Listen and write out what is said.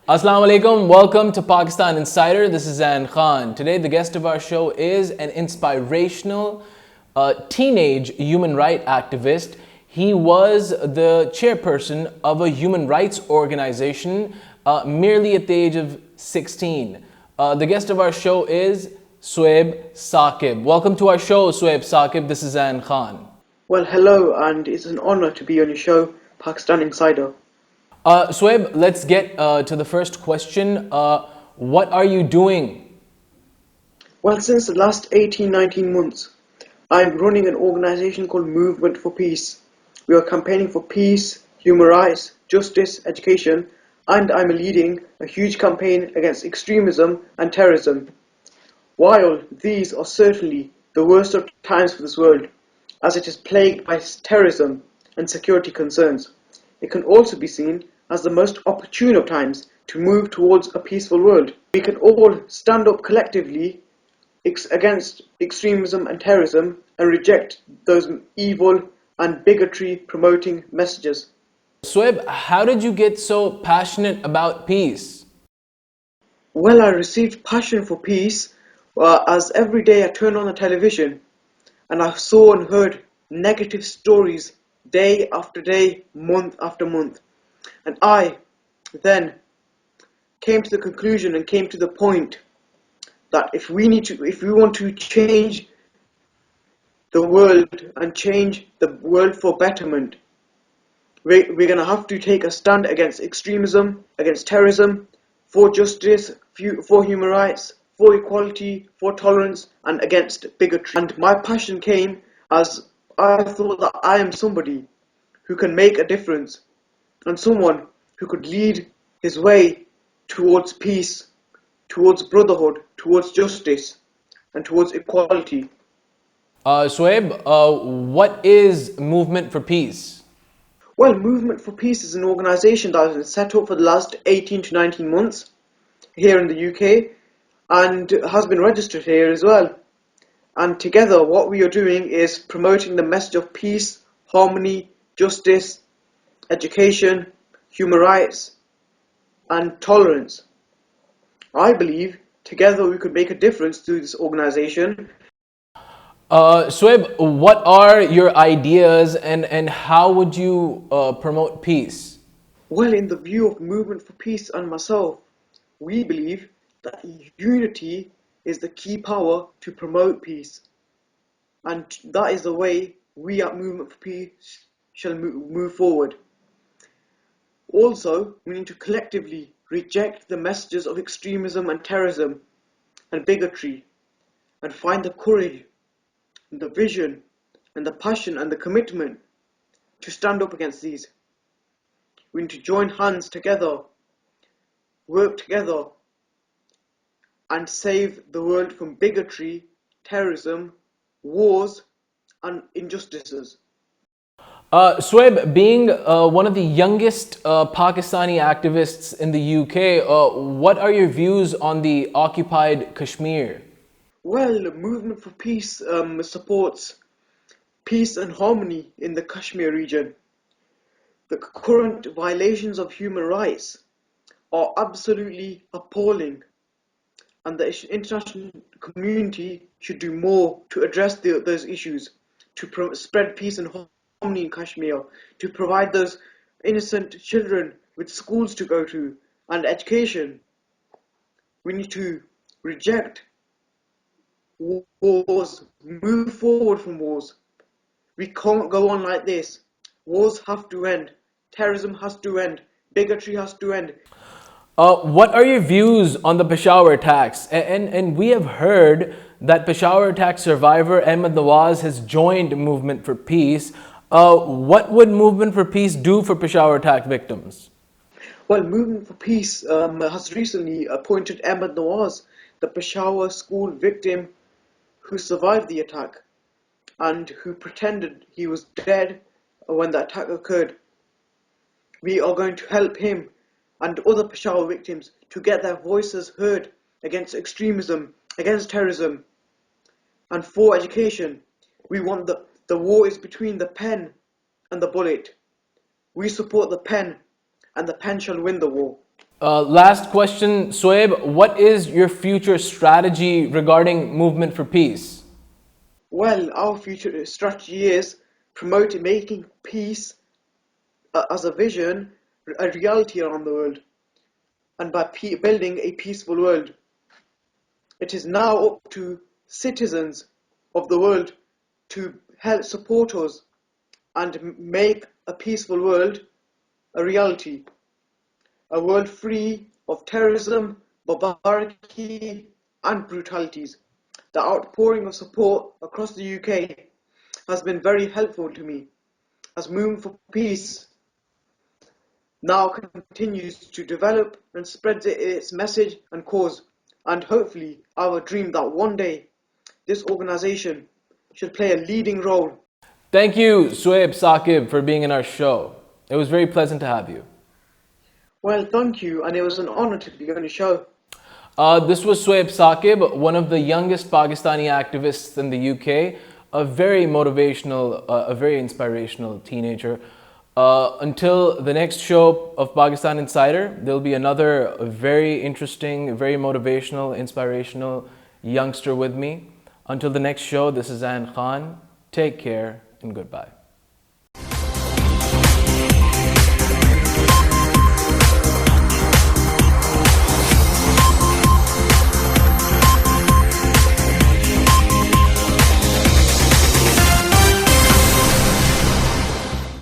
Assalamu alaikum, welcome to Pakistan Insider. This is Zain Khan. Today the guest of our show is an inspirational teenage human rights activist. He was the chairperson of a human rights organization merely at the age of 16. The guest of our show is Suhaib Saqib. Welcome to our show, Suhaib Saqib. This is Zain Khan. Well, hello, and it's an honor to be on your show, Pakistan Insider. Suhaib, let's get to the first question. What are you doing? Well, since the last 18-19 months, I'm running an organization called Movement for Peace. We are campaigning for peace, human rights, justice, education, and I'm leading a huge campaign against extremism and terrorism. While these are certainly the worst of times for this world, as it is plagued by terrorism and security concerns, it can also be seen as the most opportune of times to move towards a peaceful world. We can all stand up collectively against extremism and terrorism and reject those evil and bigotry promoting messages. Suhaib, how did you get so passionate about peace? Well, I received passion for peace as every day I turned on the television and I saw and heard negative stories day after day, month after month. And I then came to the conclusion and came to the point that if we want to change the world and change the world for betterment, we're going to have to take a stand against extremism, against terrorism, for justice, for human rights, for equality, for tolerance, and against bigotry. And my passion came as I thought that I am somebody who can make a difference and someone who could lead his way towards peace, towards brotherhood, towards justice, and towards equality. Suhaib, what is Movement for Peace? Well, Movement for Peace is an organisation that has been set up for the last 18 to 19 months here in the UK and has been registered here as well. And together what we are doing is promoting the message of peace, harmony, justice, education, human rights, and tolerance. I believe together we could make a difference through this organisation. Suhaib, what are your ideas and how would you promote peace? Well, in the view of Movement for Peace and myself, we believe that unity is the key power to promote peace. And that is the way we at Movement for Peace shall move forward. Also, we need to collectively reject the messages of extremism and terrorism and bigotry and find the courage and the vision and the passion and the commitment to stand up against these. We need to join hands together, work together and save the world from bigotry, terrorism, wars and injustices. Suhaib, being one of the youngest Pakistani activists in the UK, what are your views on the occupied Kashmir? Well, Movement for Peace supports peace and harmony in the Kashmir region. The current violations of human rights are absolutely appalling, and the international community should do more to address those issues, to spread peace and harmony in Kashmir, to provide those innocent children with schools to go to and education. We need to reject wars, move forward from wars. We can't go on like this. Wars have to end. Terrorism has to end. Bigotry has to end. What are your views on the Peshawar attacks? And we have heard that Peshawar attack survivor Ahmed Nawaz has joined Movement for Peace. What would Movement for Peace do for Peshawar attack victims? Well, Movement for Peace has recently appointed Ahmed Nawaz, the Peshawar school victim who survived the attack and who pretended he was dead when the attack occurred. We are going to help him and other Peshawar victims to get their voices heard against extremism, against terrorism, and for education. We want the war is between the pen and the bullet. We support the pen, and the pen shall win the war. Last question, Suhaib, what is your future strategy regarding movement for peace? Well, our future strategy is promoting making peace as a vision, a reality around the world, and by building a peaceful world. It is now up to citizens of the world to help support us and make a peaceful world a reality. A world free of terrorism, barbarity, and brutalities. The outpouring of support across the UK has been very helpful to me, as Movement for Peace now continues to develop and spread its message and cause, and hopefully our dream that one day this organisation should play a leading role. Thank you, Suhaib Saqib, for being in our show. It was very pleasant to have you. Well, thank you, and it was an honour to be on the show. This was Suhaib Saqib, one of the youngest Pakistani activists in the UK, a very motivational, a very inspirational teenager. Until the next show of Pakistan Insider, there'll be another very interesting, very motivational, inspirational youngster with me. Until the next show, this is Zain Khan. Take care and goodbye.